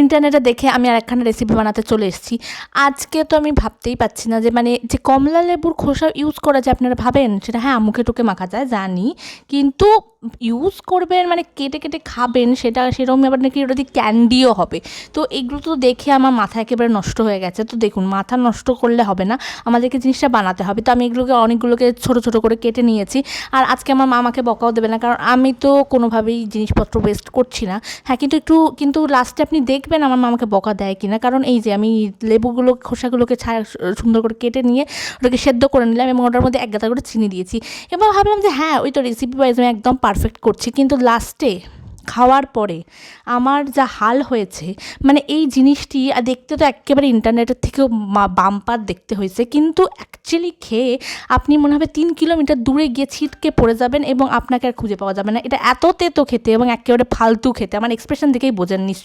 ইন্টারনেটে দেখে আমি আরেকখানা রেসিপি বানাতে চলে এসেছি। আজকে তো আমি ভাবতেই পারছি না যে যে কমলা লেবুর খোসা ইউজ করা যায়, আপনারা ভাবেন সেটা? হ্যাঁ, মুখে টুকে মাখা যায় জানি, কিন্তু ইউজ করবেন কেটে কেটে খাবেন সেটা সেরকম আবার নাকি ওটা দিয়ে ক্যান্ডিও হবে। তো এগুলো তো দেখে আমার মাথা একেবারে নষ্ট হয়ে গেছে। তো দেখুন, মাথা নষ্ট করলে হবে না, আমাদেরকে জিনিসটা বানাতে হবে। তো আমি এগুলোকে অনেকগুলোকে ছোটো ছোটো করে কেটে নিয়েছি। আর আজকে আমার মা আমাকে বকাও দেবে না, কারণ আমি তো কোনোভাবেই জিনিসপত্র ওয়েস্ট করছি না। হ্যাঁ, কিন্তু লাস্টে আপনি দেখবেন আমার মা আমাকে বকা দেয় কিনা। কারণ এই যে আমি লেবুগুলো খোসাগুলোকে সুন্দর করে কেটে নিয়ে ওটাকে সেদ্ধ করে নিলাম এবং ওটার মধ্যে এক গাদা করে চিনি দিয়েছি। এবার ভাবলাম যে হ্যাঁ, ওই তো রেসিপি ওয়াইজ আমি একদম পারফেক্ট করছি, কিন্তু লাস্টে খাওয়ার পরে আমার যা হাল হয়েছে, এই জিনিসটি দেখতে তো একেবারে ইন্টারনেটের থেকেও বাম্পার দেখতে হয়েছে, কিন্তু অ্যাকচুয়ালি খেয়ে আপনি মনে হবে 3 কিলোমিটার দূরে গিয়ে ছিটকে পড়ে যাবেন এবং আপনাকে আর খুঁজে পাওয়া যাবে না। এটা এত তেতো খেতে এবং একেবারে ফালতু খেতে, আমার এক্সপ্রেশন দেখেই বোঝেন নিশ্চয়ই।